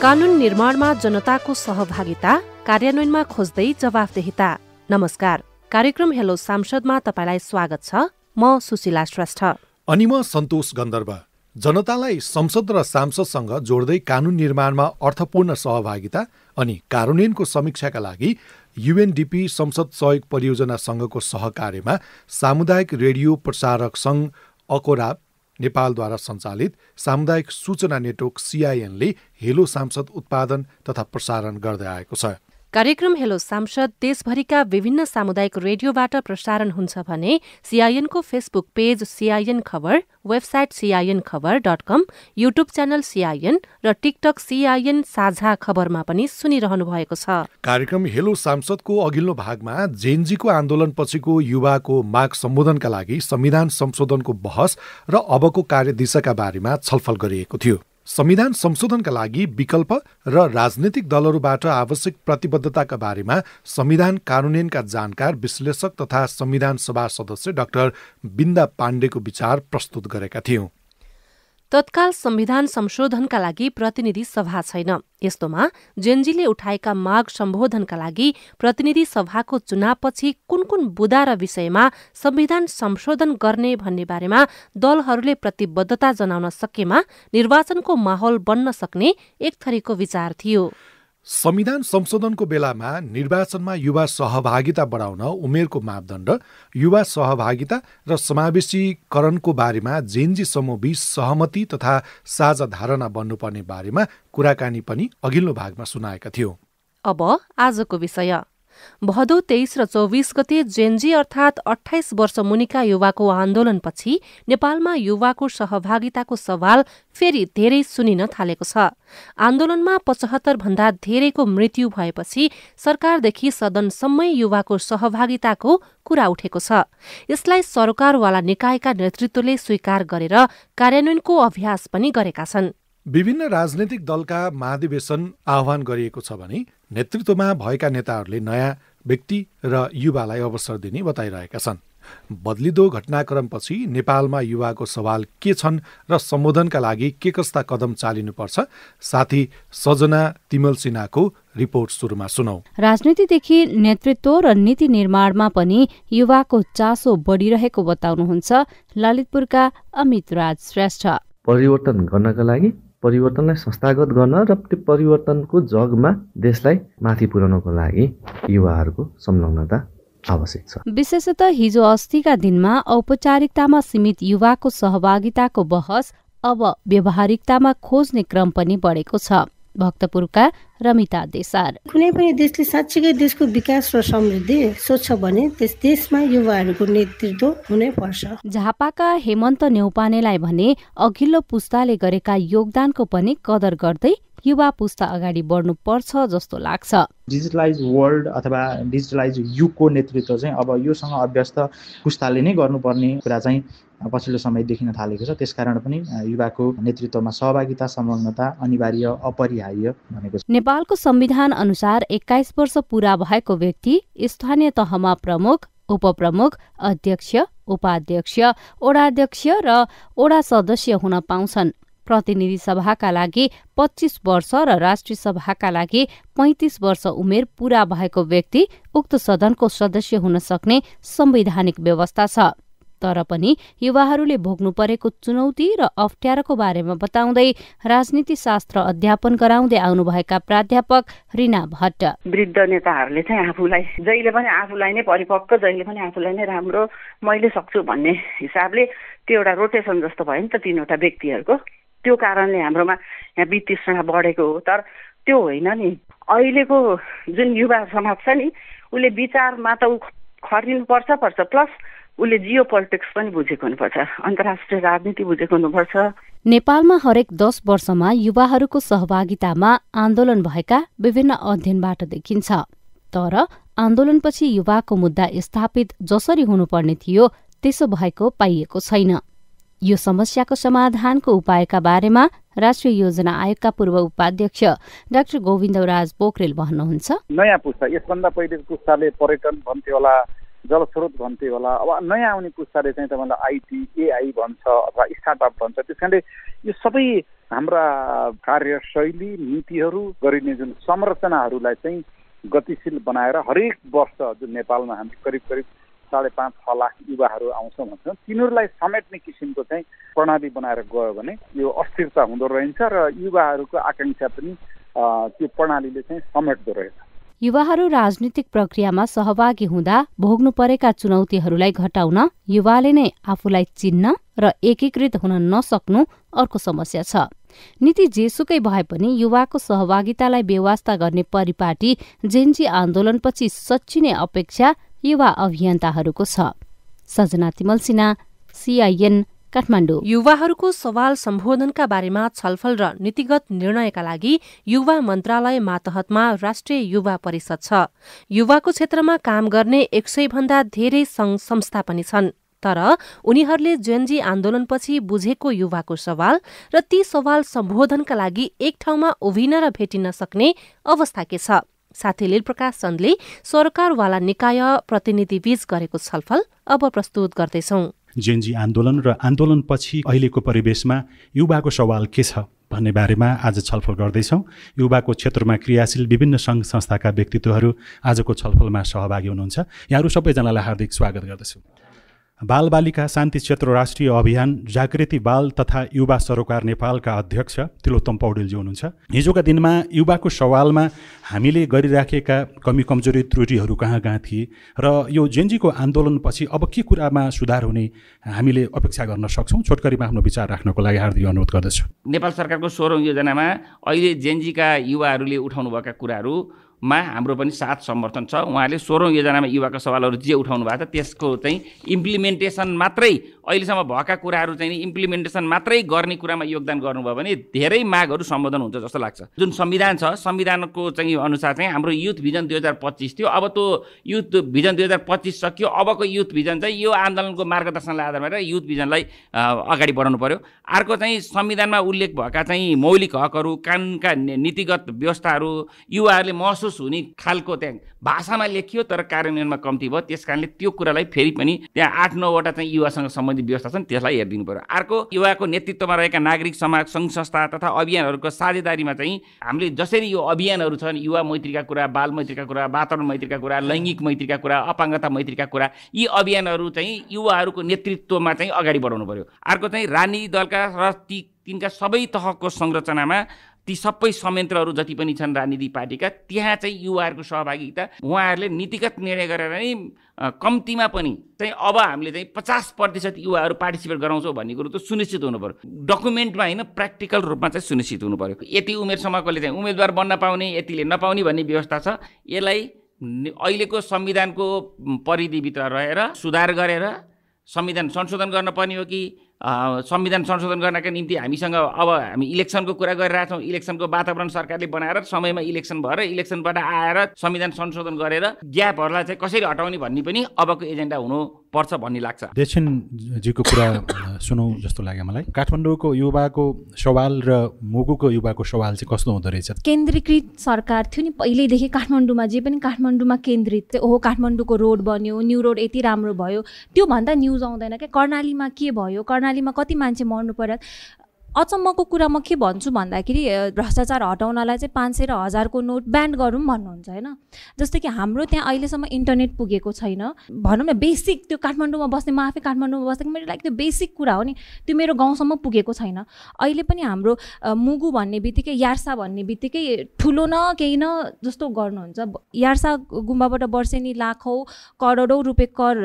कानून निर्माणमा जनताको सहभागिता, कार्यान्वयनमा खोज्दै जवाफदेहिता। नमस्कार, कार्यक्रम हेलो सांसदमा तपाईलाई स्वागत छ। म सुशीला श्रेष्ठ अनि म सन्तोष गन्धर्व। जनतालाई संसद र सांसदसँग जोड्दै कानून निर्माणमा अर्थपूर्ण सहभागिता अनि कार्यान्वयनको समीक्षाका लागि UNDP संसद सहयोग परियोजना संघको सहकार्यमा सामुदायिक रेडियो प्रसारक संघ अकोराब नेपालद्वारा सञ्चालित सामुदायिक सूचना नेटवर्क CIN ले हेलो सांसद उत्पादन तथा प्रसारण गर्दै आएको छ। कार्यक्रम हेलो सांसद देशभरिका विभिन्न सामुदायिक रेडियोबाट प्रसारण हुन्छ भने CIN को फेसबुक पेज CIN खबर, वेबसाइट CINखबर.com, युट्युब च्यानल CIN र टिकटक CIN साझा खबरमा पनि सुनिरहनु भएको छ। कार्यक्रम हेलो सांसदको अघिल्लो भागमा जेनजीको आन्दोलनपछिको युवाको माग सम्बोधनका लागि संविधान संशोधनको बहस र अबको कार्यदिशाका बारेमा छलफल गरिएको थियो। संविधान संशोधनका लागि विकल्प र राजनीतिक दलहरूबाट आवश्यक प्रतिबद्धताका बारेमा संविधान कार्यान्वयनका जानकार विश्लेषक तथा संविधान सभा सदस्य डाक्टर बिन्दा पाण्डेको विचार प्रस्तुत गरेका थियौं। तत्काल संविधान संशोधनका लागि प्रतिनिधि सभा छैन। यस्तोमा जेनजीले उठाएका माग सम्बोधनका लागि प्रतिनिधि सभाको चुनावपछि कुन कुन बुदा र विषयमा संविधान संशोधन गर्ने भन्ने बारेमा दलहरूले प्रतिबद्धता जनाउन सकेमा निर्वाचनको माहौल बन्न सक्ने एक थरीको विचार थियो। संविधान संशोधनको बेलामा निर्वाचनमा युवा सहभागिता बढाउन उमेरको मापदण्ड, युवा सहभागिता र समावेशीकरणको बारेमा जेनजी समूहबीच सहमति तथा साझा धारणा बन्नुपर्ने बारेमा कुराकानी पनि अघिल्लो भागमा सुनाएका थियौं। अब आजको विषय। भदौ 23 र 24 गते जेनजी अर्थात् 28 वर्ष मुनिका युवाको आन्दोलनपछि नेपालमा युवाको सहभागिताको सवाल फेरि धेरै सुनिन थालेको छ। आन्दोलनमा 75 भन्दा धेरैको मृत्यु भएपछि सरकारदेखि सदनसम्मै युवाको सहभागिताको कुरा उठेको छ। यसलाई सरकारवाला निकायका नेतृत्वले स्वीकार गरेर कार्यान्वयनको अभ्यास पनि गरेका छन्। विभिन्न राजनैतिक दलका महाधिवेशन आह्वान गरिएको छ भने नेतृत्वमा भएका नेताहरूले नयाँ व्यक्ति र युवालाई अवसर दिने बताइरहेका छन्। बदलिदो घटनाक्रमपछि नेपालमा युवाको सवाल के छन् र सम्बोधनका लागि के कस्ता कदम चालिनुपर्छ, साथी सजना तिमल सिन्हाको रिपोर्ट सुरुमा सुनौ। राजनीतिदेखि नेतृत्व र नीति निर्माणमा पनि युवाको चासो बढिरहेको बताउनुहुन्छ ललितपुरका अमित राज श्रेष्ठ। परिवर्तन गर्नका लागि परिवर्तनलाई संस्थागत गर्न र त्यो परिवर्तनको जगमा देशलाई माथि पुर्याउनको लागि युवाहरूको संलग्नता आवश्यक छ। विशेषतः हिजो अस्तिका दिनमा औपचारिकतामा सीमित युवाको सहभागिताको बहस अब व्यावहारिकतामा खोज्ने क्रम पनि बढेको छ। भक्तपुरका रमिता देसार। कुनै पनि देशले साँच्चीकै देशको विकास र समृद्धि सोच्छ भने त्यस देशमा युवाहरूको नेतृत्व हुनै पर्छ। झापाका हेमन्त न्यौपानेलाई भने अघिल्लो पुस्ताले गरेका योगदानको पनि कदर गर्दै युवा पुस्ता अगाडि बढ्नुपर्छ जस्तो लाग्छ। डिजिटलाइज वर्ल्ड अथवा डिजिटलाइज युगको नेतृत्व चाहिँ अब योसँग अभ्यस्त पुस्ताले नै गर्नुपर्ने कुरा चाहिँ पछिल्लो समय देखिन थालेको छ। त्यसकारण पनि युवाको नेतृत्वमा सहभागिता संलग्नता अनिवार्य अपरिहार्य भनेको छ। नेपालको संविधान अनुसार 21 वर्ष पूरा भएको व्यक्ति स्थानीय तहमा प्रमुख, उपप्रमुख, अध्यक्ष, उपाध्यक्ष, ओडाध्यक्ष र ओडा सदस्य हुन पाउँछन्। प्रतिनिधि सभाका लागि 25 वर्ष र राष्ट्रिय सभाका लागि 35 वर्ष उमेर पूरा भएको व्यक्ति उक्त सदनको सदस्य हुन सक्ने संवैधानिक व्यवस्था छ। तर पनि युवाहरूले भोग्नु परेको चुनौती र अप्ठ्यारोको बारेमा बताउँदै राजनीति शास्त्र अध्यापन गराउँदै आउनुभएका प्राध्यापक रिना भट्ट। वृद्ध नेताहरूले चाहिँ जहिले पनि आफूलाई नै परिपक्व, जहिले पनि आफूलाई नै राम्रो मैले सक्छु भन्ने हिसाबले त्यो एउटा रोटेसन जस्तो भयो नि त तीनवटा व्यक्तिहरूको। त्यो कारणले हाम्रोमा यहाँ वितृष्णा बढेको हो। तर त्यो होइन नि, अहिलेको जुन युवा समाज छ नि उसले विचारमा त खरिनुपर्छ प्लस उसले जियो पोलिटिक्स पनि बुझेको हुनुपर्छ, अन्तर्राष्ट्रिय राजनीति बुझेको हुनुपर्छ। नेपालमा हरेक 10 वर्षमा युवाहरूको सहभागितामा आन्दोलन भएका विभिन्न अध्ययनबाट देखिन्छ। तर आन्दोलनपछि युवाको मुद्दा स्थापित जसरी हुनुपर्ने थियो त्यसो भएको पाइएको छैन। यो समस्याको समाधानको उपायका बारेमा राष्ट्रिय योजना आयोगका पूर्व उपाध्यक्ष डाक्टर गोविन्दराज पोखरेल भन्नुहुन्छ। नयाँ पुस्ता, यसभन्दा पहिलेको पुस्ताले पर्यटन भन्थ्यो होला, जलस्रोत भन्थे होला। अब नयाँ आउने पुस्ताले चाहिँ तपाईँलाई आइटी एआई भन्छ अथवा स्टार्टअप भन्छ। त्यस कारणले यो सबै हाम्रा कार्यशैली नीतिहरू गरिने जुन संरचनाहरूलाई चाहिँ गतिशील बनाएर हरेक वर्ष जुन नेपालमा हामी करिब 5.5-6 लाख युवाहरू आउँछौँ भन्छौँ, तिनीहरूलाई समेट्ने किसिमको चाहिँ प्रणाली बनाएर गयो भने यो अस्थिरता हुँदो रहन्छ र युवाहरूको आकाङ्क्षा पनि त्यो प्रणालीले चाहिँ समेट्दो रहेछ। युवाहरू राजनीतिक प्रक्रियामा सहभागी हुँदा भोग्नु परेका चुनौतीहरूलाई घटाउन युवाले नै आफूलाई चिन्न र एकीकृत हुन नसक्नु अर्को समस्या छ। नीति जेसुकै भए पनि युवाको सहभागितालाई बेवास्ता गर्ने परिपाटी जेन्जी आन्दोलनपछि सच्ची नै अपेक्षा युवा अभियन्ताहरूको छ। सजना तिमल सिन्हा, CIN, काठमाडौँ। युवाहरूको सवाल सम्बोधनका बारेमा छलफल र नीतिगत निर्णयका लागि युवा मन्त्रालय मातहतमा राष्ट्रिय युवा परिषद छ। युवाको क्षेत्रमा काम गर्ने 100 भन्दा धेरै संघ संस्था पनि छन्। तर उनीहरूले जेन्जी आन्दोलनपछि बुझेको युवाको सवाल र ती सवाल सम्बोधनका लागि एक ठाउँमा उभिन र भेटिन सक्ने अवस्था के छ? साथै लीलप्रकाश चन्दले सरकारवाला निकाय प्रतिनिधिबीच गरेको छलफल अब प्रस्तुत गर्दैछौं। जेन्जी आन्दोलन र आन्दोलनपछि अहिलेको परिवेशमा युवाको सवाल के छ भन्ने बारेमा आज छलफल गर्दैछौँ। युवाको क्षेत्रमा क्रियाशील विभिन्न सङ्घ संस्थाका व्यक्तित्वहरू आजको छलफलमा सहभागी हुनुहुन्छ। यहाँहरू सबैजनालाई हार्दिक स्वागत गर्दछु। बालबालिका शान्ति क्षेत्र राष्ट्रिय अभियान जागृति बाल तथा युवा सरोकार नेपालका अध्यक्ष तिलोत्तम पौडेलजी हुनुहुन्छ। हिजोका दिनमा युवाको सवालमा हामीले गरिराखेका कमी कमजोरी त्रुटिहरू कहाँ थिए र यो जेन्जीको आन्दोलनपछि अब के कुरामा सुधार हुने हामीले अपेक्षा गर्न सक्छौँ? छोटकरीमा आफ्नो विचार राख्नको लागि हार्दिक अनुरोध गर्दछु। नेपाल सरकारको 16औं योजनामा अहिले जेन्जीका युवाहरूले उठाउनुभएका कुराहरू हाम्रो पनि साथ समर्थन छ। उहाँले 16औं योजनामा युवाका सवालहरू जे उठाउनु भएको छ त्यसको चाहिँ इम्प्लिमेन्टेसन मात्रै अहिलेसम्म भएका कुराहरू चाहिँ इम्प्लिमेन्टेसन मात्रै गर्ने कुरामा योगदान गर्नुभयो भने धेरै मागहरू सम्बोधन हुन्छ जस्तो लाग्छ। जुन संविधान छ, संविधानको चाहिँ अनुसार चाहिँ हाम्रो युथ भिजन 2025 थियो। अब त्यो युथ भिजन 2025 सक्यो। अबको युथ भिजन चाहिँ यो आन्दोलनको मार्गदर्शनलाई आधार गरेर युथ भिजनलाई अगाडि बढाउनु पर्यो। अर्को चाहिँ संविधानमा उल्लेख भएका चाहिँ मौलिक हकहरू, कानुनका नीतिगत व्यवस्थाहरू युवाहरूले महसुस हुने खालको त्यहाँ भाषामा लेखियो तर कार्यान्वयनमा कम्ती भयो। त्यसकारणले त्यो कुरालाई फेरि पनि त्यहाँ 8-9 वटा चाहिँ युवासँग सम्बन्धित व्यवस्था छन्, त्यसलाई हेरिदिनु पर्यो। अर्को युवाको नेतृत्वमा रहेका नागरिक समाज, सङ्घ संस्था तथा अभियानहरूको साझेदारीमा चाहिँ हामीले जसरी यो अभियानहरू छन्, युवा मैत्रीका कुरा, बाल मैत्रीका कुरा, वातावरण मैत्रीका कुरा, लैङ्गिक मैत्रीका कुरा, अपाङ्गता मैत्रीका कुरा, यी अभियानहरू चाहिँ युवाहरूको नेतृत्वमा चाहिँ अगाडि बढाउनु पर्यो। अर्को चाहिँ राजनीतिक दलका र तिनका सबै तहको संरचनामा ती सबै संयन्त्रहरू जति पनि छन् राजनीतिक पार्टीका, त्यहाँ चाहिँ युवाहरूको सहभागिता उहाँहरूले नीतिगत निर्णय गरेर नै कम्तीमा पनि चाहिँ अब हामीले चाहिँ 50% युवाहरू पार्टिसिपेट गराउँछौँ भन्ने कुरो त सुनिश्चित हुनु पर्यो। डकुमेन्टमा होइन, प्र्याक्टिकल रूपमा चाहिँ सुनिश्चित हुनु पर्यो। यति उमेरसम्मकोले चाहिँ उम्मेदवार बन्न पाउने, यतिले नपाउने भन्ने व्यवस्था छ। यसलाई अहिलेको संविधानको परिधिभित्र रहेर सुधार गरेर संविधान संशोधन गर्न पर्ने हो कि संविधान संशोधन गर्नका निम्ति हामीसँग अब हामी इलेक्सनको कुरा गरिरहेछौँ। इलेक्सनको वातावरण सरकारले बनाएर समयमा इलेक्सन भएर इलेक्सनबाट आएर संविधान संशोधन गरेर ग्यापहरूलाई चाहिँ कसरी हटाउने भन्ने पनि अबको एजेन्डा हुनुपर्छ भन्ने लाग्छ। देशनजीको कुरा सुनौ जस्तो लाग्यो मलाई। काठमाडौँको युवाको सवाल र मुगुको युवाको सवाल चाहिँ कस्तो हुँदो रहेछ? केन्द्रीकृत सरकार थियो नि पहिल्यैदेखि काठमाडौँमा, जे पनि काठमाडौँमा केन्द्रित। ओहो काठमाडौँको रोड बन्यो, न्यू रोड यति राम्रो भयो, त्यो भन्दा न्युज आउँदैन क्या। कर्णालीमा के भयो, कर्णालीमा कति मान्छे मर्नु पर्यो। अचम्मको कुरा म के भन्छु भन्दाखेरि भ्रष्टाचार हटाउनलाई चाहिँ 500 र 1000 को नोट ब्यान्ड गरौँ भन्नुहुन्छ होइन। जस्तै कि हाम्रो त्यहाँ अहिलेसम्म इन्टरनेट पुगेको छैन भनौँ न। बेसिक त्यो काठमाडौँमा बस्ने, म आफै काठमाडौँमा बस्दा मेरो लागि त्यो बेसिक कुरा हो नि, त्यो मेरो गाउँसम्म पुगेको छैन। अहिले पनि हाम्रो मुगु भन्ने बित्तिकै, यार्सा भन्ने बित्तिकै ठुलो न केही न जस्तो गर्नुहुन्छ। यार्सा गुम्बाबाट वर्षेनी लाखौँ करोडौँ रुपियाँ कर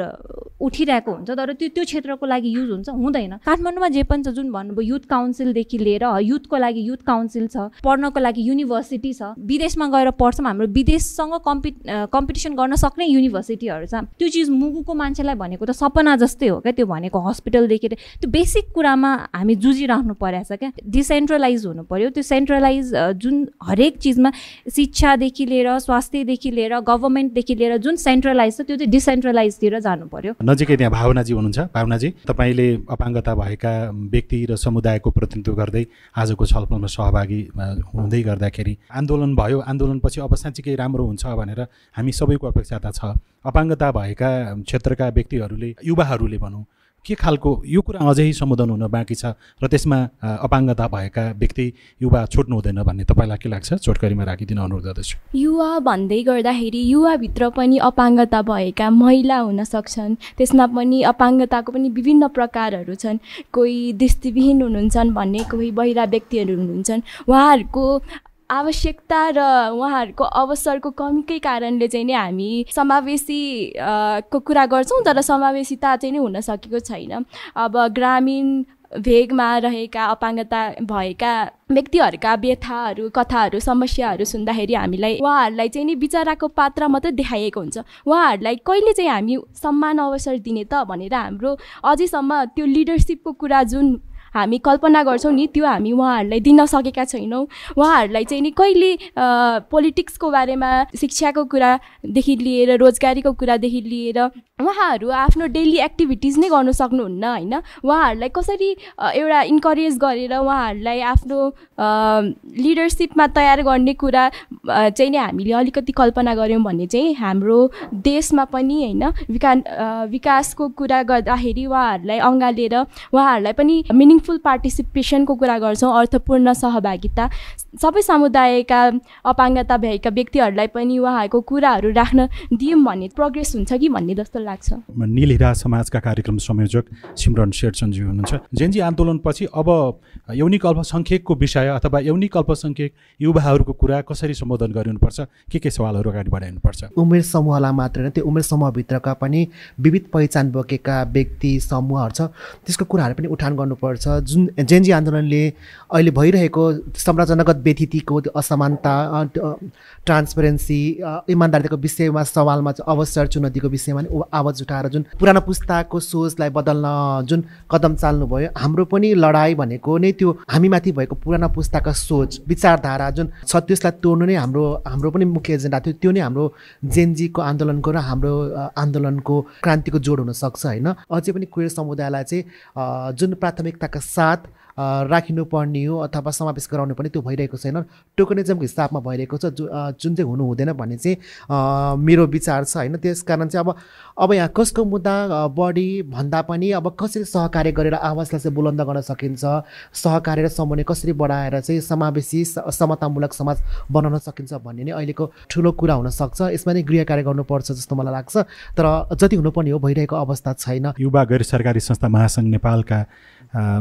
उठिरहेको हुन्छ, तर त्यो क्षेत्रको लागि युज हुन्छ हुँदैन। काठमाडौँमा जे पनि छ, जुन भन्नुभयो युथ काउन्सिलदेखि लिएर युथको लागि युथ काउन्सिल छ, पढ्नको लागि युनिभर्सिटी छ। विदेशमा गएर पढ्छौँ, हाम्रो विदेशसँग कम्पिटिसन गर्न सक्ने युनिभर्सिटीहरू छ। त्यो चिज मुगुको मान्छेलाई भनेको त सपना जस्तै हो क्या। त्यो भनेको हस्पिटलदेखि त्यो बेसिक कुरामा हामी जुझिराख्नु परेछ क्या। डिसेन्ट्रलाइज हुनु पर्यो। त्यो सेन्ट्रलाइज जुन हरेक चिजमा शिक्षादेखि लिएर स्वास्थ्यदेखि लिएर गभर्मेन्टदेखि लिएर जुन सेन्ट्रलाइज छ त्यो चाहिँ डिसेन्ट्रलाइजतिर जानु पर्यो। नजिकै त्यहाँ भावनाजी हुनुहुन्छ। भावनाजी, तपाईँले अपाङ्गता भएका व्यक्ति र समुदायको प्रतिनिधित्व गर्दै आजको छलफलमा सहभागी हुँदै गर्दाखेरि आन्दोलन भयो, आन्दोलनपछि अब साँच्चीकै राम्रो हुन्छ भनेर हामी सबैको अपेक्षा छ। अपाङ्गता भएका क्षेत्रका व्यक्तिहरूले, युवाहरूले भनौँ, के खालको यो कुरा अझै सम्बोधन हुन बाँकी छ र त्यसमा अपाङ्गता भएका व्यक्ति युवा छुट्नु हुँदैन भन्ने तपाईँलाई के लाग्छ? छोटकरीमा राखिदिन अनुरोध गर्दछु। युवा भन्दै गर्दाखेरि युवाभित्र पनि अपाङ्गता भएका महिला हुन सक्छन्। त्यसमा पनि अपाङ्गताको पनि विभिन्न प्रकारहरू छन्। कोही दृष्टिविहीन हुनुहुन्छन् भने कोही बहिरा व्यक्तिहरू हुनुहुन्छन्। उहाँहरूको आवश्यकता र उहाँहरूको अवसरको कमीकै कारणले चाहिँ नि हामी समावेशी को कुरा गर्छौँ, तर समावेशिता चाहिँ नि हुन सकेको छैन। अब ग्रामीण भेगमा रहेका अपाङ्गता भएका व्यक्तिहरूका व्यथाहरू, कथाहरू, समस्याहरू सुन्दाखेरि हामीलाई उहाँहरूलाई चाहिँ नि बिचराको पात्र मात्रै देखाइएको हुन्छ। उहाँहरूलाई कहिले चाहिँ हामी सम्मान अवसर दिने त भनेर हाम्रो अझैसम्म त्यो लिडरसिपको कुरा जुन हामी कल्पना गर्छौँ नि त्यो हामी उहाँहरूलाई दिन सकेका छैनौँ। उहाँहरूलाई चाहिँ नि कहिले पोलिटिक्सको बारेमा, शिक्षाको कुरादेखि लिएर, रोजगारीको कुरादेखि लिएर उहाँहरू आफ्नो डेली एक्टिभिटिज नै गर्नु सक्नुहुन्न होइन। उहाँहरूलाई कसरी एउटा इन्करेज गरेर उहाँहरूलाई आफ्नो लिडरसिपमा तयार गर्ने कुरा चाहिँ नि हामीले अलिकति कल्पना गऱ्यौँ भने चाहिँ हाम्रो देशमा पनि होइन विकासको कुरा गर्दाखेरि उहाँहरूलाई अँगालेर उहाँहरूलाई पनि मिनिङफुल पार्टिसिपेसनको कुरा गर्छौँ, अर्थपूर्ण सहभागिता। सबै समुदायका अपाङ्गता भएका व्यक्तिहरूलाई पनि उहाँहरूको कुराहरू राख्न दियौँ भने प्रोग्रेस हुन्छ कि भन्ने जस्तो लाग्छ। नीलहिरा समाजका कार्यक्रम संयोजक सिमरन शेरचन्दजी हुनुहुन्छ। जेन्जी आन्दोलनपछि अब यौनिक अल्पसङ्ख्यकको विषय अथवा यौनिक अल्पसङ्ख्यक युवाहरूको कुरा कसरी सम्बोधन गरिनुपर्छ, के सवालहरू अगाडि बढाइनुपर्छ? उमेर समूहलाई मात्र होइन, त्यो उमेर समूहभित्रका पनि विविध पहिचान बोकेका व्यक्ति समूहहरू छ, त्यसको कुराहरू पनि उठान गर्नुपर्छ। जुन जेन्जी आन्दोलनले अहिले भइरहेको संरचनागत व्यथितिको असमानता, ट्रान्सपेरेन्सी, इमान्दारिताको विषयमा सवालमा अवसर चुनौतीको विषयमा आवाज उठाएर जुन पुरानो पुस्ताको सोचलाई बदल्न जुन कदम चाल्नुभयो, हाम्रो पनि लडाइँ भनेको नै त्यो हामीमाथि भएको पुरानो पुस्ताका सोच, विचारधारा जुन छ त्यसलाई तोड्नु नै हाम्रो पनि मुख्य एजेन्डा थियो। त्यो नै हाम्रो जेन्जीको आन्दोलनको र हाम्रो आन्दोलनको क्रान्तिको जोड हुनसक्छ होइन। अझै पनि क्वेयर समुदायलाई चाहिँ जुन प्राथमिकताका साथ राखिनुपर्ने हो अथवा समावेश गराउनु पनि त्यो भइरहेको छैन, टोकनिजमको हिसाबमा भइरहेको छ, जुन चाहिँ हुनु हुँदैन भन्ने चाहिँ मेरो विचार छ होइन। त्यस कारण चाहिँ अब यहाँ कसको मुद्दा बढी भन्दा पनि अब कसरी सहकार्य गरेर आवाजलाई चाहिँ बुलन्द गर्न सकिन्छ, सहकार्य र समन्वय कसरी बढाएर चाहिँ समावेशी समतामूलक समाज बनाउन सकिन्छ भन्ने नै अहिलेको ठुलो कुरा हुनसक्छ। यसमा नै गृह कार्य गर्नुपर्छ जस्तो मलाई लाग्छ, तर जति हुनुपर्ने हो भइरहेको अवस्था छैन। युवा गैर सरकारी संस्था महासङ्घ नेपालका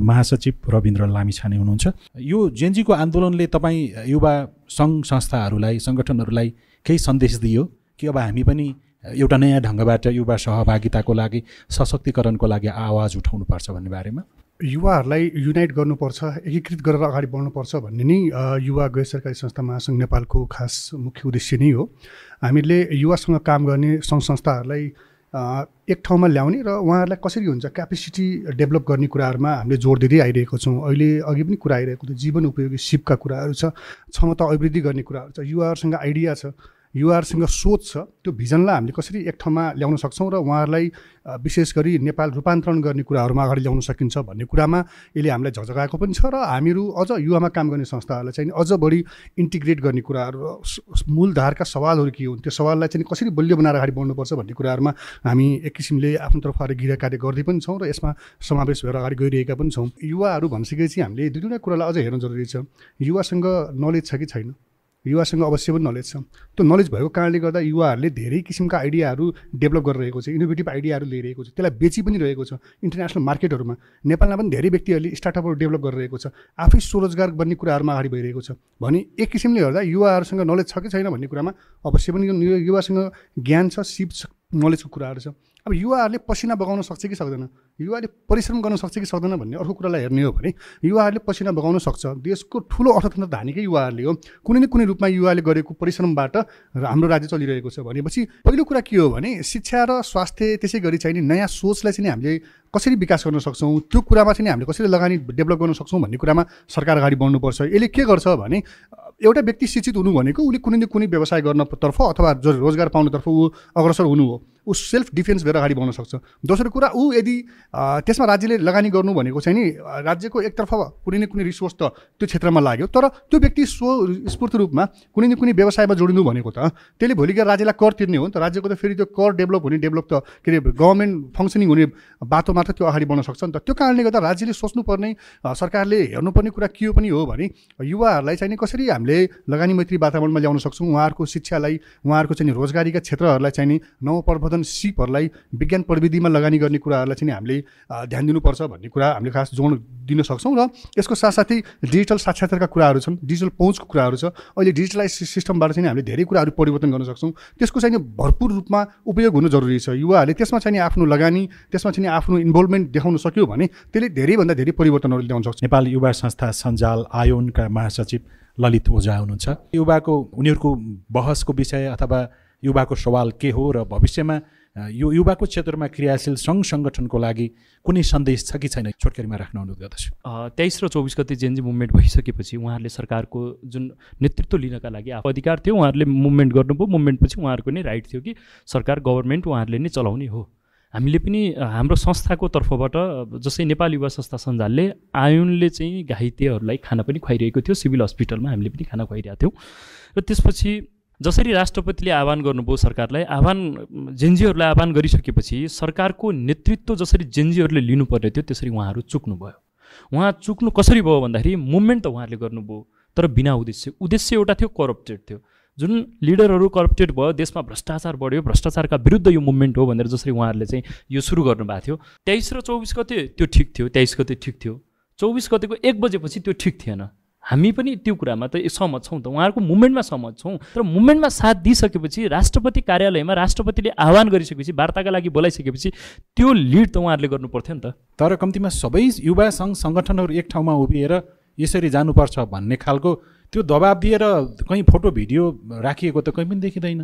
महासचिव रविन्द्र लामिछाने हुनुहुन्छ। यो जेन्जीको आन्दोलनले तपाईँ युवा सङ्घ संस्थाहरूलाई, सङ्गठनहरूलाई केही सन्देश दियो कि अब हामी पनि एउटा नयाँ ढङ्गबाट युवा सहभागिताको लागि, सशक्तिकरणको लागि आवाज उठाउनुपर्छ भन्ने बारेमा? युवाहरूलाई युनाइट गर्नुपर्छ, एकीकृत गरेर अगाडि बढ्नुपर्छ भन्ने नै युवा गैर सरकारी संस्था महासङ्घ नेपालको खास मुख्य उद्देश्य नै हो। हामीले युवासँग काम गर्ने सङ्घ संस्थाहरूलाई एक ठाउँमा ल्याउने र उहाँहरूलाई कसरी हुन्छ क्यापेसिटी डेभलप गर्ने कुराहरूमा हामीले जोड दिँदै आइरहेको छौँ। अहिले अघि पनि कुरा आइरहेको थियो, जीवन उपयोगी सिपका कुराहरू छ, क्षमता अभिवृद्धि गर्ने कुराहरू छ, युवाहरूसँग आइडिया छ, युवाहरूसँग सोच छ, त्यो भिजनलाई हामीले कसरी एक ठाउँमा ल्याउन सक्छौँ र उहाँहरूलाई विशेष गरी नेपाल रूपान्तरण गर्ने कुराहरूमा अगाडि ल्याउन सकिन्छ भन्ने कुरामा यसले हामीलाई झकझकाएको पनि छ। र हामीहरू अझ युवामा काम गर्ने संस्थाहरूलाई चाहिँ अझ बढी इन्टिग्रेट गर्ने कुराहरू, मूलधारका सवालहरू के हुन्, त्यो सवाललाई चाहिँ कसरी बलियो बनाएर अगाडि बढ्नुपर्छ भन्ने कुराहरूमा हामी एक किसिमले आफ्नो तर्फबाट गृह कार्य गर्दै पनि छौँ र यसमा समावेश भएर अगाडि गइरहेका पनि छौँ। युवाहरू भनिसकेपछि हामीले दुईवटा कुरालाई अझ हेर्न जरुरी छ। युवासँग नलेज छ कि छैन? युवासँग अवश्य पनि नलेज छ। त्यो नलेज भएको कारणले गर्दा युवाहरूले धेरै किसिमका आइडियाहरू डेभलप गरिरहेको छ, इनोभेटिभ आइडियाहरू ल्याइरहेको छ, त्यसलाई बेची पनि रहेको छ इन्टरनेसनल मार्केटहरूमा। नेपालमा पनि धेरै व्यक्तिहरूले स्टार्टअपहरू डेभलप गरिरहेको छ, आफै स्वरोजगार बन्ने कुराहरूमा अगाडि बढिरहेको छ। भने एक किसिमले हेर्दा युवाहरूसँग नलेज छ कि छैन भन्ने कुरामा अवश्य पनि युवासँग ज्ञान छ, सिप छ, नलेजको कुराहरू छ। अब युवाहरूले पसिना बगाउन सक्छ कि सक्दैन, युवाले परिश्रम गर्न सक्छ कि सक्दैन भन्ने अर्को कुरालाई हेर्ने हो भने युवाहरूले पसिना बगाउन सक्छ। देशको ठुलो अर्थतन्त्र धानेकै युवाहरूले हो। कुनै न कुनै रूपमा युवाले गरेको परिश्रमबाट हाम्रो राज्य चलिरहेको छ भनेपछि पहिलो कुरा के हो भने शिक्षा र स्वास्थ्य, त्यसै गरी चाहिँ नयाँ सोचलाई चाहिँ हामीले कसरी विकास गर्न सक्छौँ, त्यो कुरामा चाहिँ हामीले कसरी लगानी डेभलप गर्न सक्छौँ भन्ने कुरामा सरकार अगाडि बढ्नुपर्छ। यसले के गर्छ भने एउटा व्यक्ति शिक्षित हुनु भनेको उसले कुनै न कुनै व्यवसाय गर्नतर्फ अथवा रोजगार पाउनतर्फ ऊ अग्रसर हुनु हो। ऊ सेल्फ डिफेन्स गरेर अगाडि बढ्न सक्छ। दोस्रो कुरा ऊ यदि त्यसमा राज्यले लगानी गर्नु भनेको चाहिँ नि राज्यको एकतर्फ कुनै न कुनै रिसोर्स त त्यो क्षेत्रमा लाग्यो, तर त्यो व्यक्ति स्वस्फूर्त रूपमा कुनै न कुनै व्यवसायमा जोडिनु भनेको त त्यसले भोलि गएर राज्यलाई कर तिर्ने हो नि त। राज्यको त फेरि त्यो कर डेभलप त के अरे गभर्मेन्ट फङ्सनिङ हुने बाटो मात्र त्यो अगाडि बढ्न सक्छ नि त। त्यो कारणले गर्दा राज्यले सोच्नुपर्ने, सरकारले हेर्नुपर्ने कुरा के पनि हो भने युवाहरूलाई चाहिँ कसरी हामीले लगानी मैत्री वातावरणमा ल्याउन सक्छौँ, उहाँहरूको शिक्षालाई, उहाँहरूको चाहिँ रोजगारीका क्षेत्रहरूलाई चाहिँ नवप्रवर्धन सिपहरूलाई, विज्ञान प्रविधिमा लगानी गर्ने कुराहरूलाई चाहिँ हामीले ध्यान दिनुपर्छ भन्ने कुरा हामीले खास जोड दिन सक्छौँ। र यसको साथसाथै डिजिटल साक्षरताका कुराहरू छन्, डिजिटल पहुँचको कुराहरू छ। अहिले डिजिटलाइज सिस्टमबाट चाहिँ हामीले धेरै कुराहरू परिवर्तन गर्न सक्छौँ। त्यसको चाहिँ भरपुर रूपमा उपयोग हुनु जरुरी छ। युवाहरूले त्यसमा चाहिँ आफ्नो लगानी, त्यसमा चाहिँ आफ्नो इन्भल्भमेन्ट देखाउन सक्यो भने त्यसले धेरैभन्दा धेरै परिवर्तनहरू ल्याउन सक्छ। नेपाल युवा संस्था सञ्जाल आयोनका महासचिव ललित ओझा हुनुहुन्छ। युवाको उनीहरूको बहसको विषय अथवा युवाको सवाल के हो र भविष्यमा यो युवाको क्षेत्रमा क्रियाशील सङ्घ सङ्गठनको लागि कुनै सन्देश छ कि छैन, छोटकरीमा राख्न अनुरोध गर्दछु। 23 र 24 गते जेनजी मुभमेन्ट भइसकेपछि उहाँहरूले सरकारको जुन नेतृत्व लिनका लागि आफ्नो अधिकार थियो, उहाँहरूले मुभमेन्ट गर्नुभयो। मुभमेन्टपछि उहाँहरूको नै राइट थियो कि सरकार गभर्मेन्ट उहाँहरूले नै चलाउने हो। हामीले पनि हाम्रो संस्थाको तर्फबाट जसै नेपाल युवा संस्था सञ्जालले आयोनले चाहिँ घाइतेहरूलाई खाना पनि खुवाइरहेको थियो, सिभिल हस्पिटलमा हामीले पनि खाना खुवाइरहेको थियौँ। र त्यसपछि जसरी राष्ट्रपतिले आह्वान गर्नुभयो सरकारलाई, जेनजीहरूलाई आह्वान गरिसकेपछि सरकारको नेतृत्व जसरी जेनजीहरूले लिनुपर्ने थियो त्यसरी उहाँहरू चुक्नुभयो। उहाँ चुक्नु कसरी भयो भन्दाखेरि मुभमेन्ट त उहाँहरूले गर्नुभयो तर बिना उद्देश्य एउटा थियो, करप्टेड थियो। जुन लिडरहरू करप्टेड भयो, देशमा भ्रष्टाचार बढ्यो, भ्रष्टाचारका विरुद्ध यो मुभमेन्ट हो भनेर जसरी उहाँहरूले चाहिँ यो सुरु गर्नुभएको थियो। 23 र 24 गते त्यो ठिक थियो, 23 गते ठिक थियो, 24 गतेको 1 बजेपछि त्यो ठिक थिएन। हामी पनि त्यो कुरामा त सहमत छौँ त, उहाँहरूको मुभमेन्टमा सहमत छौँ। तर मुभमेन्टमा साथ दिइसकेपछि राष्ट्रपति कार्यालयमा राष्ट्रपतिले आह्वान गरिसकेपछि, वार्ताका लागि बोलाइसकेपछि त्यो लिड त उहाँहरूले गर्नु पर्थ्यो नि त। तर कम्तीमा सबै युवा सङ्घ सङ्गठनहरू एक ठाउँमा उभिएर यसरी जानुपर्छ भन्ने खालको त्यो दबाब दिएर कहीँ फोटो भिडियो राखिएको त कहीँ पनि देखिँदैन।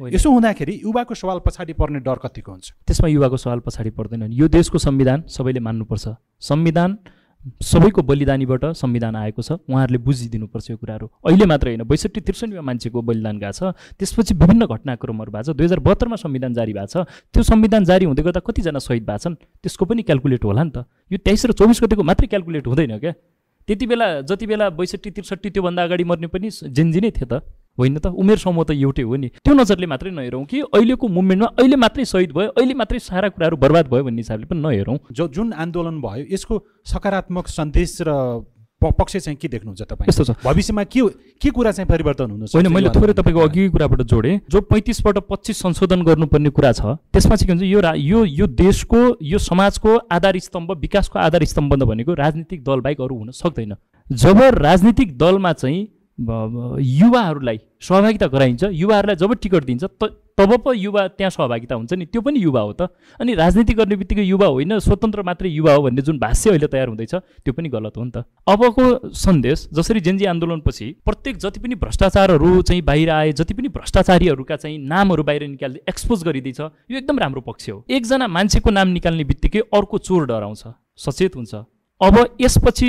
यसो हुँदाखेरि युवाको सवाल पछाडि पर्ने डर कतिको हुन्छ? त्यसमा युवाको सवाल पछाडि पर्दैन। यो देशको संविधान सबैले मान्नुपर्छ। संविधान सबैको बलिदानीबाट संविधान आएको छ, उहाँहरूले बुझिदिनुपर्छ यो कुराहरू। अहिले मात्र होइन, 62-63 मान्छेको बलिदान गएको छ, त्यसपछि विभिन्न घटनाक्रमहरू भएको छ। 2072मा संविधान जारी भएको छ, त्यो संविधान जारी हुँदै गर्दा कतिजना शहीद भएको छन् त्यसको पनि क्यालकुलेट होला नि त। यो 23 र 24 गतेको मात्रै क्यालकुलेट हुँदैन क्या। त्यति बेला जति बेला 62-63 त्योभन्दा अगाडि मर्ने पनि जेनजी नै थियो त, होइन त? उमेर समूह त एउटै हो नि। त्यो नजरले मात्रै नहेरौँ कि अहिलेको मुभमेन्टमा अहिले मात्रै शहीद भयो, अहिले मात्रै सारा कुराहरू बर्बाद भयो भन्ने हिसाबले पनि नहेरौँ। जुन आन्दोलन भयो यसको सकारात्मक सन्देश र पक्ष चाहिँ के देख्नुहुन्छ तपाईँ? यस्तो छ, भविष्यमा के कुरा चाहिँ परिवर्तन हुन सक्छ? होइन, मैले थोरै तपाईँको अघिकै कुराबाट जोडेँ। जो 35बाट 25 संशोधन गर्नुपर्ने कुरा छ त्यसमा चाहिँ के हुन्छ, यो देशको, यो समाजको आधार स्तम्भ, विकासको आधार स्तम्भ भनेको राजनीतिक दल बाहेक अरू हुन सक्दैन। जब राजनीतिक दलमा चाहिँ युवाहरूलाई सहभागिता गराइन्छ, युवाहरूलाई जब टिकट दिन्छ तब पो युवा त्यहाँ सहभागिता हुन्छ नि, त्यो पनि युवा हो त। अनि राजनीति गर्ने बित्तिकै युवा होइन, स्वतन्त्र मात्रै युवा हो भन्ने जुन भाष्य अहिले तयार हुँदैछ त्यो पनि गलत हो नि त। अबको सन्देश जसरी जेनजी आन्दोलनपछि प्रत्येक जति पनि भ्रष्टाचारहरू चाहिँ बाहिर आए, जति पनि भ्रष्टाचारीहरूका चाहिँ नामहरू बाहिर निकाल्दै एक्सपोज गरिदिन्छ, यो एकदम राम्रो पक्ष हो। एकजना मान्छेको नाम निकाल्ने बित्तिकै अर्को चोर डराउँछ, सचेत हुन्छ। अब यसपछि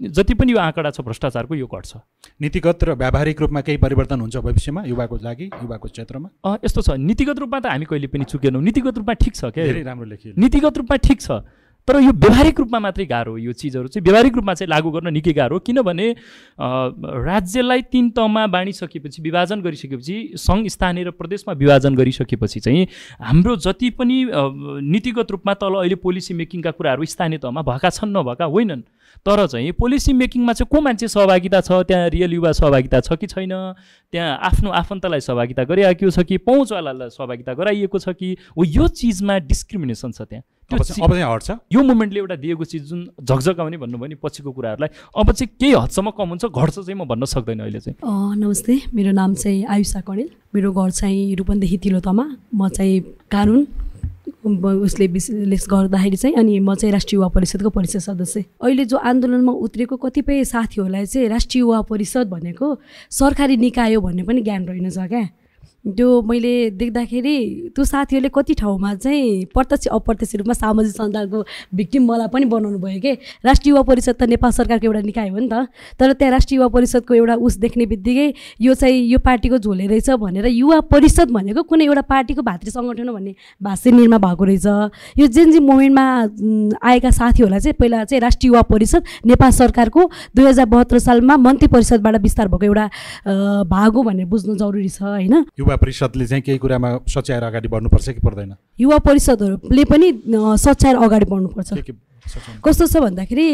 जति पनि यो आँकडा छ भ्रष्टाचारको यो घट्छ। नीतिगत र व्यावहारिक रूपमा केही परिवर्तन हुन्छ भविष्यमा युवाको लागि, युवाको क्षेत्रमा? यस्तो छ, नीतिगत रूपमा त हामी कहिले पनि चुकेनौँ। नीतिगत रूपमा ठिक छ क्या, धेरै राम्रो लेखियो। नीतिगत रूपमा ठिक छ, तर यो व्यावहारिक रूपमा मात्रै गाह्रो हो। यो चिजहरू चाहिँ व्यावहारिक रूपमा चाहिँ लागू गर्न निकै गाह्रो, किनभने राज्यलाई 3 तहमा बाँडिसकेपछि, विभाजन गरिसकेपछि, सङ्घ, स्थानीय र प्रदेशमा विभाजन गरिसकेपछि चाहिँ हाम्रो जति पनि नीतिगत रूपमा तल अहिले पोलिसी मेकिङका कुराहरू स्थानीय तहमा भएका छन् नभएका होइनन्, तर चाहिँ पोलिसी मेकिङमा चाहिँ को मान्छे सहभागिता छ, त्यहाँ रियल युवा सहभागिता छ कि छैन, त्यहाँ आफ्नो आफन्तलाई सहभागिता गरिआएको छ कि पहुँचवालालाई सहभागिता गराइएको छ कि, हो यो चिजमा डिस्क्रिमिनेसन छ त्यहाँ। अब चाहिँ हट्छ यो मुभमेन्टले एउटा दिएको चिज जुन झकझकाउने भन्नुभयो नि पछिको कुराहरूलाई, अब चाहिँ केही हदसम्म कम हुन्छ, घट्छ चाहिँ म भन्न सक्दैन अहिले चाहिँ। नमस्ते, मेरो नाम चाहिँ आयुषा कणेल, मेरो घर चाहिँ रूपन्देही तिलोतमा। म चाहिँ कानुन उसले विश्लेष गर्दाखेरि चाहिँ, अनि म चाहिँ राष्ट्रिय युवा परिषदको परिषद सदस्य। अहिले जो आन्दोलनमा उत्रेको कतिपय साथीहरूलाई चाहिँ राष्ट्रिय युवा परिषद भनेको सरकारी निकाय हो भन्ने पनि ज्ञान रहेनछ क्या। त्यो मैले देख्दाखेरि त्यो साथीहरूले कति ठाउँमा चाहिँ प्रत्यक्ष अप्रत्यक्ष रूपमा सामाजिक सञ्जालको भिक्टिम मलाई पनि बनाउनु भयो के। राष्ट्रिय युवा परिषद त नेपाल सरकारको एउटा निकाय हो नि त, तर त्यहाँ राष्ट्रिय युवा परिषदको एउटा उस देख्ने बित्तिकै यो चाहिँ यो पार्टीको झोले रहेछ भनेर युवा परिषद भनेको कुनै एउटा पार्टीको भातृ सङ्गठन हो भन्ने भाष्य निर्माण भएको रहेछ। यो जेनजी मोमेन्टमा आएका साथीहरूलाई चाहिँ पहिला चाहिँ राष्ट्रिय युवा परिषद नेपाल सरकारको 2072 सालमा मन्त्री परिषदबाट विस्तार भएको एउटा भाग हो भनेर बुझ्नु जरुरी छ होइन। युवा परिषदले चाहिँ केही कुरामा सच्याएर अगाडि बढ्नुपर्छ कि पर्दैन? युवा परिषदहरूले पनि सच्याएर अगाडि बढ्नुपर्छ। कस्तो छ भन्दाखेरि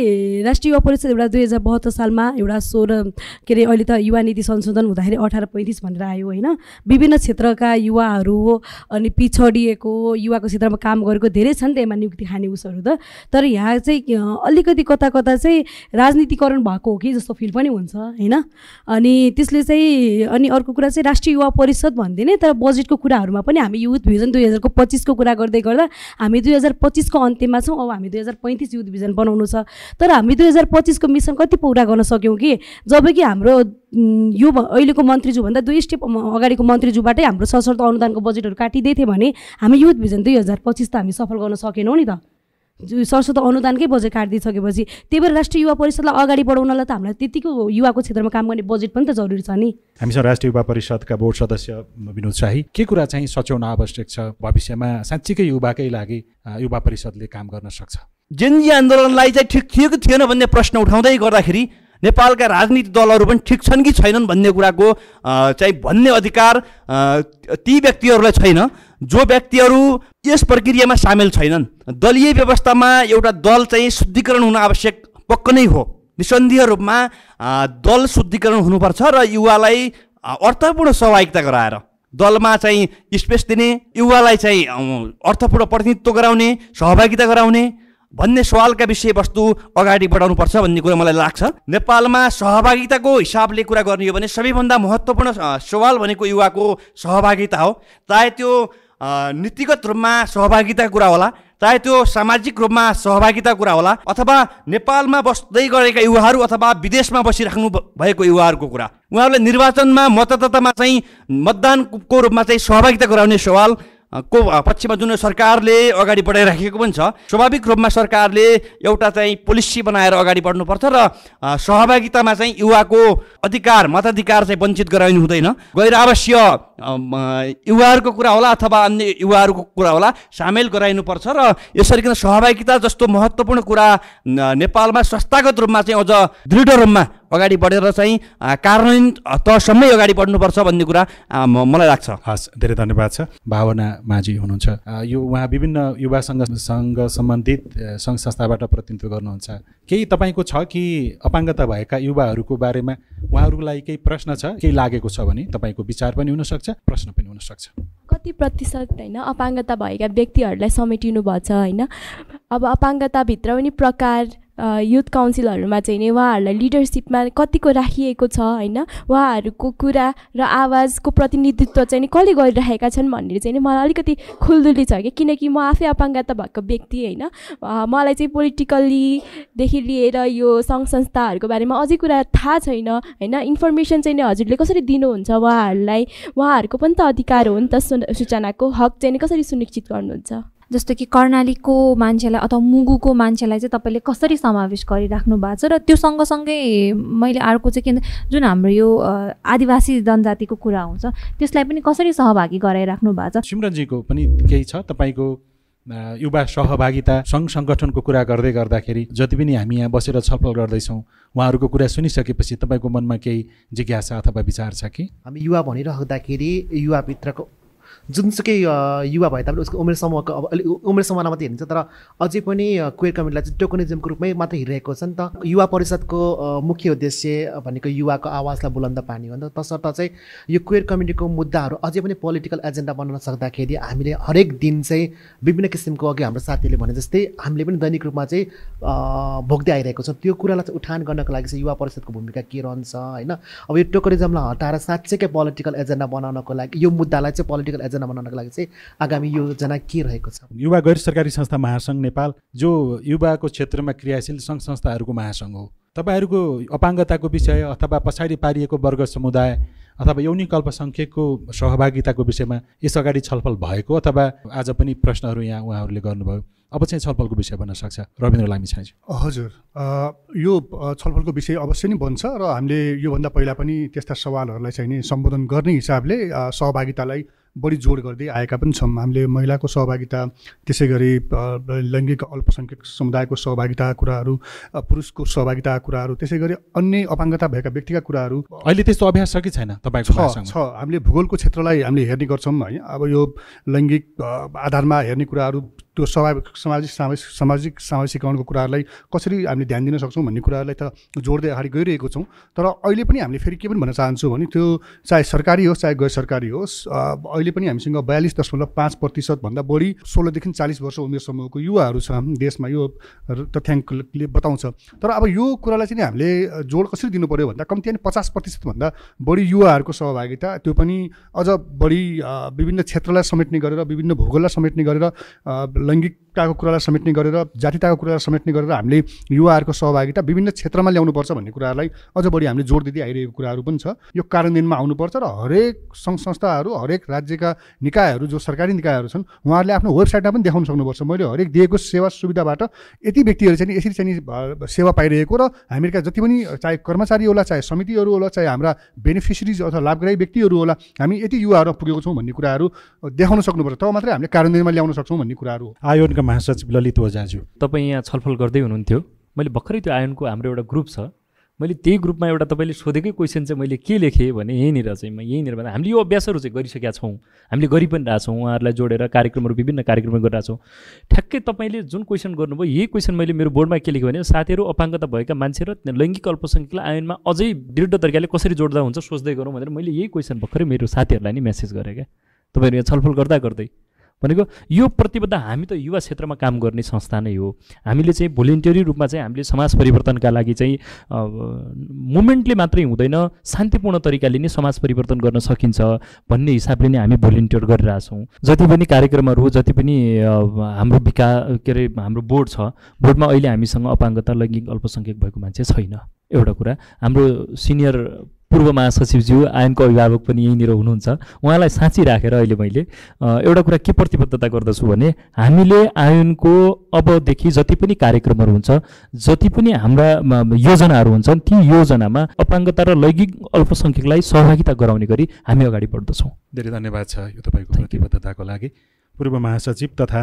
राष्ट्रिय युवा परिषद एउटा 2072 सालमा एउटा 16 के अरे अहिले त युवा नीति संशोधन हुँदाखेरि 1835 भनेर आयो होइन। विभिन्न क्षेत्रका युवाहरू अनि पिछडिएको युवाको क्षेत्रमा काम गरेको धेरै छन् त्यहीमा नियुक्ति खाने उसहरू त, तर यहाँ चाहिँ अलिकति कता कता चाहिँ राजनीतिकरण भएको हो कि जस्तो फिल पनि हुन्छ होइन। अनि त्यसले चाहिँ अनि अर्को कुरा चाहिँ राष्ट्रिय युवा परिषद भन्दिने तर बजेटको कुराहरूमा पनि हामी युथ भिजन 2025 को कुरा गर्दै गर्दा हामी 2025 को अन्त्यमा छौँ। अब हामी 2035 युथ भिजन बनाउनु छ, तर हामी 2025 को मिसन कति पुरा गर्न सक्यौँ कि जबकि हाम्रो यो अहिलेको मन्त्रीज्यूभन्दा 2 स्टेप अगाडिको मन्त्रीज्यूबाटै हाम्रो सशर्त अनुदानको बजेटहरू काटिँदै थियो भने हामी युथ भिजन 2025 त हामी सफल गर्न सकेनौँ नि त। सशर्त अनुदानकै बजेट काटिदिइसकेपछि त्यही भएर राष्ट्रिय युवा परिषदलाई अगाडि बढाउनलाई त हामीलाई त्यतिको युवाको क्षेत्रमा काम गर्ने बजेट पनि त जरुरी छ नि। हामीसँग राष्ट्रिय युवा परिषदका बोर्ड सदस्य विनोद शाही, के कुरा चाहिँ सच्याउन आवश्यक छ भविष्यमा साँच्चीकै युवाकै लागि युवा परिषदले काम गर्न सक्छ? जेनजी आन्दोलनलाई चाहिँ ठिक थियो कि थिएन भन्ने प्रश्न उठाउँदै गर्दाखेरि नेपालका राजनीतिक दलहरू पनि ठिक छन् कि छैनन् भन्ने कुराको चाहिँ भन्ने अधिकार ती व्यक्तिहरूलाई छैन जो व्यक्तिहरू यस प्रक्रियामा सामेल छैनन्। दलीय व्यवस्थामा एउटा दल चाहिँ शुद्धिकरण हुन आवश्यक पक्क नै हो। निसन्देह रूपमा दल शुद्धिकरण हुनुपर्छ र युवालाई अर्थपूर्ण सहभागिता गराएर दलमा चाहिँ स्पेस दिने, युवालाई चाहिँ अर्थपूर्ण प्रतिनिधित्व गराउने, सहभागिता गराउने भन्ने सवालका विषयवस्तु अगाडि बढाउनुपर्छ भन्ने कुरा मलाई लाग्छ। नेपालमा सहभागिताको हिसाबले कुरा गर्ने हो भने सबैभन्दा महत्त्वपूर्ण सवाल भनेको युवाको सहभागिता हो। चाहे त्यो नीतिगत रूपमा सहभागिताको कुरा होला, चाहे त्यो सामाजिक रूपमा सहभागिताको कुरा होला, अथवा नेपालमा बस्दै गरेका युवाहरू अथवा विदेशमा बसिराख्नु भएको युवाहरूको कुरा, उहाँहरूले निर्वाचनमा मतदातामा चाहिँ मतदानको रूपमा चाहिँ सहभागिता गराउने सवाल को पक्षमा जुन सरकारले अगाडि बढाइराखेको पनि छ। स्वाभाविक रूपमा सरकारले एउटा चाहिँ पोलिसी बनाएर अगाडि बढ्नुपर्छ र सहभागितामा चाहिँ युवाको अधिकार मताधिकार चाहिँ वञ्चित गराउनु हुँदैन। गैर आवश्यक युवाहरूको कुरा होला अथवा अन्य युवाहरूको कुरा होला सामेल गराइनुपर्छ र यसरी किन सहभागिता जस्तो महत्त्वपूर्ण कुरा नेपालमा संस्थागत रूपमा चाहिँ अझ दृढ रूपमा अगाडि बढेर चाहिँ कार्यान्वयन तहसम्मै अगाडि बढ्नुपर्छ भन्ने कुरा मलाई लाग्छ। हस्, धेरै धन्यवाद छ। भावना माझी हुनुहुन्छ, यो उहाँ विभिन्न युवासँग सम्बन्धित सङ्घ संस्थाबाट प्रतिनिधित्व गर्नुहुन्छ। केही तपाईँको छ कि अपाङ्गता भएका युवाहरूको बारेमा उहाँहरूको लागि केही प्रश्न छ, केही लागेको छ भने तपाईँको विचार पनि हुनसक्छ, प्रश्न पनि हुनसक्छ। कति प्रतिशत होइन अपाङ्गता भएका व्यक्तिहरूलाई समेटिनु भएको छ होइन। अब अपाङ्गताभित्र पनि प्रकार युथ काउन्सिलहरूमा चाहिँ नि उहाँहरूलाई लिडरसिपमा कतिको राखिएको छ होइन, उहाँहरूको कुरा र आवाजको प्रतिनिधित्व चाहिँ नि कसले गरिरहेका छन् भन्ने चाहिँ नि मलाई अलिकति खुल्दुली छ कि, किनकि म आफै अपाङ्गता भएको व्यक्ति होइन। मलाई चाहिँ पोलिटिकल्लीदेखि लिएर यो सङ्घ संस्थाहरूको बारेमा अझै कुरा थाहा छैन होइन। इन्फर्मेसन चाहिँ नि हजुरले कसरी दिनुहुन्छ उहाँहरूलाई, उहाँहरूको पनि त अधिकार हो नि त, सूचनाको हक चाहिँ नि कसरी सुनिश्चित गर्नुहुन्छ? जस्तो कि कर्णालीको मान्छेलाई अथवा मुगुको मान्छेलाई चाहिँ तपाईँले कसरी समावेश गरिराख्नु भएको छ र त्यो सँगसँगै मैले अर्को चाहिँ के जुन हाम्रो यो आदिवासी जनजातिको कुरा हुन्छ त्यसलाई पनि कसरी सहभागी गराइराख्नु भएको छ? सिमरनजीको पनि केही छ तपाईँको युवा सहभागिता सङ्घ सङ्गठनको कुरा गर्दै गर्दाखेरि जति पनि हामी यहाँ बसेर छलफल गर्दैछौँ उहाँहरूको कुरा सुनिसकेपछि तपाईँको मनमा केही जिज्ञासा अथवा विचार छ कि? हामी युवा भनिराख्दाखेरि युवाभित्रको जुनसुकै युवा भए तापनि उसको उमेर समूहको अब अलिक उमेर समूहमा मात्रै हेरिन्छ, तर अझै पनि क्वेयर कम्युनिटीलाई चाहिँ टोकनिजमको रूपमै मात्रै हेरिरहेको छ नि त। युवा परिषदको मुख्य उद्देश्य भनेको युवाको आवाजलाई बुलन्द पार्ने हो नि त। तसर्थ चाहिँ यो क्वेयर कम्युनिटीको मुद्दाहरू अझै पनि पोलिटिकल एजेन्डा बनाउन सक्दाखेरि हामीले हरेक दिन चाहिँ विभिन्न किसिमको अघि हाम्रो साथीहरूले भने जस्तै हामीले पनि दैनिक रूपमा चाहिँ भोग्दै आइरहेको छौँ। त्यो कुरालाई चाहिँ उठान गर्नको लागि चाहिँ युवा परिषदको भूमिका के रहन्छ होइन। अब यो टोकनिजमलाई हटाएर साँच्चैकै पोलिटिकल एजेन्डा बनाउनको लागि यो मुद्दालाई चाहिँ पोलिटिकल एजेन्डा बनाउनको लागि चाहिँ आगामी योजना के रहेको छ? युवा गैर सरकारी संस्था महासङ्घ नेपाल जो युवाको क्षेत्रमा क्रियाशील सङ्घ संस्थाहरूको महासङ्घ हो, तपाईँहरूको अपाङ्गताको विषय अथवा पछाडि पारिएको वर्ग समुदाय अथवा यौनिक अल्पसङ्ख्यकको सहभागिताको विषयमा यसअगाडि छलफल भएको अथवा आज पनि प्रश्नहरू यहाँ उहाँहरूले गर्नुभयो, अब चाहिँ छलफलको विषय बन्न सक्छ? रविन्द्र लामिछानेजी। हजुर, यो छलफलको विषय अवश्य नै बन्छ र हामीले योभन्दा पहिला पनि त्यस्ता सवालहरूलाई चाहिँ नि सम्बोधन गर्ने हिसाबले सहभागितालाई बढी जोड गर्दै आएका पनि छौँ। हामीले महिलाको सहभागिता, त्यसै गरी लैङ्गिक अल्पसङ्ख्यक समुदायको सहभागिता कुराहरू, पुरुषको सहभागिता कुराहरू, त्यसै गरी अन्य अपाङ्गता भएका व्यक्तिका कुराहरू अहिले त्यस्तो अभ्यास छ कि छैन तपाईँको? छ। हामीले भूगोलको क्षेत्रलाई हामीले हेर्ने गर्छौँ है। अब यो लैङ्गिक आधारमा हेर्ने कुराहरू, त्यो सामाजिक समावेशीकरणको कुराहरूलाई कसरी हामीले ध्यान दिन सक्छौँ भन्ने कुराहरूलाई त जोड्दै अगाडि गइरहेको छौँ। तर अहिले पनि हामीले फेरि के पनि भन्न चाहन्छु भने त्यो चाहे सरकारी होस् चाहे गैर सरकारी होस्, अहिले पनि हामीसँग 42.5% भन्दा बढी 16 देखि 40 वर्ष उमेर समूहको युवाहरू छ देशमा, यो तथ्याङ्कले बताउँछ। तर अब यो कुरालाई चाहिँ हामीले जोड कसरी दिनु पर्यो भन्दा कम्ती 50% भन्दा बढी युवाहरूको सहभागिता, त्यो पनि अझ बढी विभिन्न क्षेत्रलाई समेट्ने गरेर, विभिन्न भूगोललाई समेट्ने गरेर, लैङ्गिकताको कुरालाई समेट्ने गरेर, जातिताको कुरालाई समेट्ने गरेर हामीले युवाहरूको सहभागिता विभिन्न क्षेत्रमा ल्याउनुपर्छ भन्ने कुराहरूलाई अझ बढी हामीले जोड दिँदै आइरहेको कुराहरू पनि छ। यो कार्यान्वयनमा आउनुपर्छ र हरेक सङ्घ संस्थाहरू, हरेक राज्यका निकायहरू, जो सरकारी निकायहरू छन्, उहाँहरूले आफ्नो वेबसाइटमा पनि देखाउन सक्नुपर्छ मैले हरेक दिएको सेवा सुविधाबाट यति व्यक्तिहरू चाहिँ यसरी चाहिँ सेवा पाइरहेको, र हामीका जति पनि चाहे कर्मचारी होला, चाहे समितिहरू होला, चाहे हाम्रा बेनिफिसियरिज अथवा लाभग्राही व्यक्तिहरू होला, हामी यति युवाहरू पुगेको छौँ भन्ने कुराहरू देखाउन सक्नुपर्छ। तब मात्रै हामीले कार्यान्वयनमा ल्याउन सक्छौँ भन्ने कुराहरू हो। आयोगका महासचिव ललित ओझाज्यू, तपाईँ यहाँ छलफल गर्दै हुनुहुन्थ्यो। मैले भर्खरै त्यो आयोगको हाम्रो एउटा ग्रुप छ, मैले त्यही ग्रुपमा एउटा तपाईँले सोधेकै क्वेसन चाहिँ मैले के लेखेँ भने यहीँनिर चाहिँ यहीँनिर भन्दा हामीले यो अभ्यासहरू चाहिँ गरिसकेका छौँ, हामीले गरि पनि रहेछौँ, उहाँहरूलाई जोडेर कार्यक्रमहरू, विभिन्न कार्यक्रमहरू गरिरहेछौँ। ठ्याक्कै तपाईँले जुन क्वेसन गर्नुभयो यही क्वेसन मैले मेरो बोर्डमा के लेखेँ भने साथीहरू अपाङ्गता भएका मान्छे र लैङ्गिक अल्पसङ्ख्यकलाई आयनमा अझै दृढ तरिकाले कसरी जोड्दा हुन्छ सोच्दै गरौँ भनेर मैले यही क्वेसन भर्खरै मेरो साथीहरूलाई नि मेसेज गरेँ क्या। तपाईँहरू यहाँ छलफल गर्दै भनेको यो प्रतिबद्ध हामी त युवा क्षेत्रमा काम गर्ने संस्था नै हो। हामीले चाहिँ भोलिन्टियरी रूपमा चाहिँ हामीले समाज परिवर्तनका लागि चाहिँ मुभमेन्टले मात्रै हुँदैन, शान्तिपूर्ण तरिकाले नै समाज परिवर्तन गर्न सकिन्छ भन्ने हिसाबले नै हामी भोलिन्टियर गरिरहेछौँ। जति पनि कार्यक्रमहरू, जति पनि हाम्रो हाम्रो बोर्ड छ, बोर्डमा अहिले हामीसँग अपाङ्गता लैङ्गिक अल्पसङ्ख्यक भएको मान्छे छैन। एउटा कुरा, हाम्रो सिनियर पूर्व महासचिवज्यू आयनको अभिभावक पनि यहीँनिर हुनुहुन्छ, उहाँलाई साँची राखेर अहिले मैले एउटा कुरा के प्रतिबद्धता गर्दछु भने हामीले आयनको अबदेखि जति पनि कार्यक्रमहरू हुन्छ, जति पनि हाम्रा योजनाहरू हुन्छन्, ती योजनामा अपाङ्गता र लैङ्गिक अल्पसङ्ख्यकलाई सहभागिता गराउने गरी हामी अगाडि बढ्दछौँ। धेरै धन्यवाद छ यो तपाईँको प्रतिबद्धताको लागि। पूर्व महासचिव तथा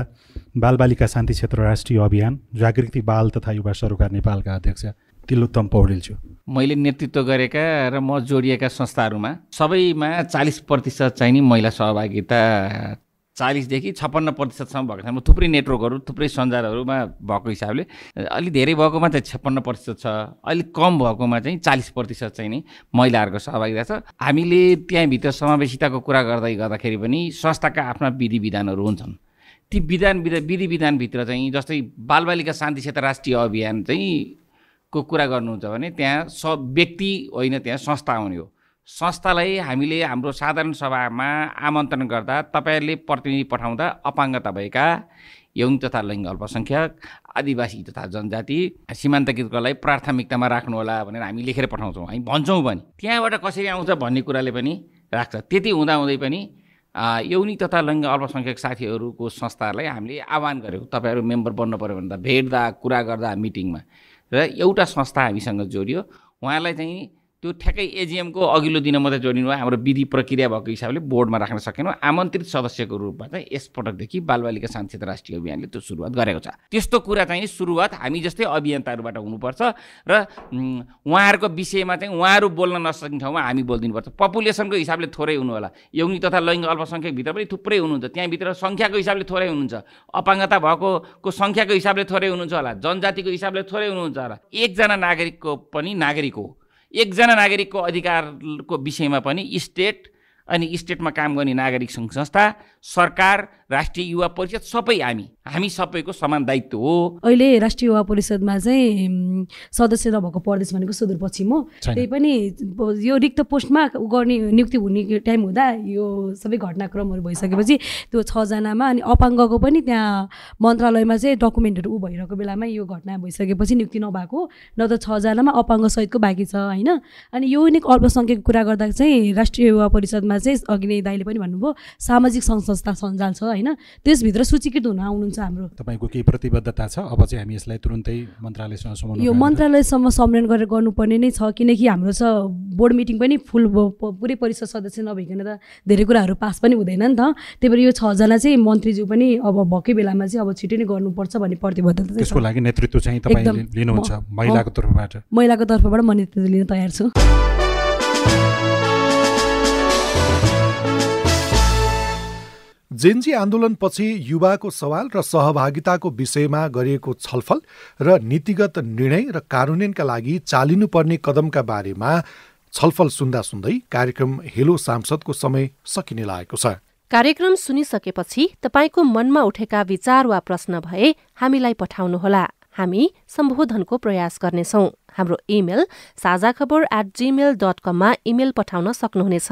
बालबालिका शान्ति क्षेत्र राष्ट्रिय अभियान जागृति बाल तथा युवा सरोकार नेपालका अध्यक्ष तिलोत्तम पौडेलज्यू, मैले नेतृत्व गरेका र म जोडिएका संस्थाहरूमा सबैमा 40% चाहिँ नि महिला सहभागिता, 40 देखि 56% भएको छ। म थुप्रै नेटवर्कहरू, थुप्रै सञ्जालहरूमा भएको हिसाबले अलि धेरै भएकोमा चाहिँ 56% छ, अलिक कम भएकोमा चाहिँ 40% चाहिँ नि महिलाहरूको सहभागिता छ। हामीले त्यहाँभित्र समावेशिताको कुरा गर्दाखेरि पनि संस्थाका आफ्ना विधि विधानहरू हुन्छन्। ती विधि विधानभित्र चाहिँ जस्तै बालबालिका शान्ति क्षेत्र राष्ट्रिय अभियान चाहिँ को कुरा गर्नुहुन्छ भने त्यहाँ सब व्यक्ति होइन, त्यहाँ संस्था आउने हो। संस्थालाई हामीले हाम्रो साधारण सभामा आमन्त्रण गर्दा तपाईँहरूले प्रतिनिधि पठाउँदा अपाङ्गता भएका यौन तथा लैङ्गिक अल्पसङ्ख्यक, आदिवासी तथा जनजाति, सीमान्तकृतकोलाई प्राथमिकतामा राख्नुहोला भनेर हामी लेखेर पठाउँछौँ, हामी भन्छौँ पनि। त्यहाँबाट कसरी आउँछ भन्ने कुराले पनि राख्छ। त्यति हुँदाहुँदै पनि यौनिक तथा लैङ्गिक अल्पसङ्ख्यक साथीहरूको संस्थाहरूलाई हामीले आह्वान गरेको, तपाईँहरू मेम्बर बन्नु पऱ्यो भन्दा भेट्दा कुरा गर्दा मिटिङमा, र एउटा संस्था हामीसँग जोडियो। उहाँलाई चाहिँ त्यो ठ्याक्कै एजिएमको अघिल्लो दिन मात्रै जोडिनु भयो। हाम्रो विधि प्रक्रिया भएको हिसाबले बोर्डमा राख्न सकेनौँ। आमन्त्रित सदस्यको रूपमा चाहिँ यसपटकदेखि बालबालिका शान्ति क्षेत्र राष्ट्रिय अभियानले त्यो सुरुवात गरेको छ। त्यस्तो कुरा चाहिँ सुरुवात हामी जस्तै अभियन्ताहरूबाट हुनुपर्छ र उहाँहरूको विषयमा चाहिँ उहाँहरू बोल्न नसक्ने ठाउँमा हामी बोलिदिनुपर्छ। पपुलेसनको हिसाबले थोरै हुनु होला, यौनिक तथा लैङ्गिक अल्पसङ्ख्यकभित्र पनि थुप्रै हुनुहुन्छ, त्यहाँभित्र सङ्ख्याको हिसाबले थोरै हुनुहुन्छ, अपाङ्गता भएको सङ्ख्याको हिसाबले थोरै हुनुहुन्छ होला, जनजातिको हिसाबले थोरै हुनुहुन्छ होला। एकजना नागरिकको पनि नागरिक हो, एकजना नागरिकको अधिकारको विषयमा पनि स्टेट अनि स्टेटमा काम गर्ने नागरिक सङ्घ संस्था, सरकार राष्ट्रिय युवा परिषद सबै हामी सबैको समान दायित्व हो। अहिले राष्ट्रिय युवा परिषदमा चाहिँ सदस्य नभएको प्रदेश भनेको सुदूरपश्चिम हो। त्यही पनि यो रिक्त पोस्टमा गर्ने नियुक्ति हुने टाइम हुँदा यो सबै घटनाक्रमहरू भइसकेपछि त्यो 6 जनामा अनि अपाङ्गको पनि त्यहाँ मन्त्रालयमा चाहिँ डकुमेन्टहरू भइरहेको बेलामा यो घटना भइसकेपछि नियुक्ति नभएको, न त 6 जनामा अपाङ्ग सहितको बाँकी छ होइन। अनि यो नै अल्पसङ्ख्यकको कुरा गर्दा चाहिँ राष्ट्रिय युवा परिषदमा चाहिँ अघि नै दाइले पनि भन्नुभयो सामाजिक सङ्घ संस्था सञ्जाल छ होइन, त्यसभित्र सूचीकृत हुन आउनुहुन्छ हाम्रो। तपाईँको केही प्रतिबद्धता छ अब चाहिँ हामी यसलाई तुरुन्तै मन्त्रालयसँग समन्वय यो मन्त्रालयसम्म समन्वय गरेर गर्नुपर्ने नै छ, किनकि हाम्रो छ बोर्ड मिटिङ पनि फुल पुरै परिषद सदस्य नभइकन त धेरै कुराहरू पास पनि हुँदैन नि त। त्यही भएर यो 6 जना चाहिँ मन्त्रीज्यू पनि अब भएकै बेलामा चाहिँ अब छिटै नै गर्नुपर्छ भन्ने प्रतिबद्धता छ। त्यसको लागि नेतृत्व चाहिँ तपाईँले लिनुहुन्छ महिलाको तर्फबाट? महिलाको तर्फबाट म नेतृत्व लिन तयार छु। जेन्जी आन्दोलनपछि युवाको सवाल र सहभागिताको विषयमा गरिएको छलफल र नीतिगत निर्णय र कार्यान्वयनका लागि चालिनुपर्ने कदमका बारेमा छलफल सुन्दा सुन्दै कार्यक्रम हेलो सांसदको समय सकिने लागेको छ। कार्यक्रम सुनिसकेपछि तपाईको मनमा उठेका विचार वा प्रश्न भए हामीलाई पठाउनुहोला। हामी सम्बोधनको प्रयास गर्नेछौँ। हाम्रो इमेल sazakhbar@gmail.com मा इमेल पठाउन सक्नुहुनेछ।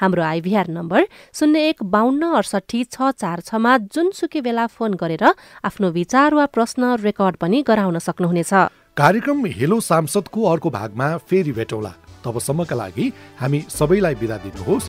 हाम्रो आइभीआर नम्बर 0152686646 मा जुनसुकै बेला फोन गरेर आफ्नो विचार वा प्रश्न रेकर्ड पनि गराउन सक्नुहुनेछ। कार्यक्रम हेलो सांसदको अर्को भागमा फेरि भेटौँला। तबसम्मका लागि हामी सबैलाई बिदा दिनुहोस्।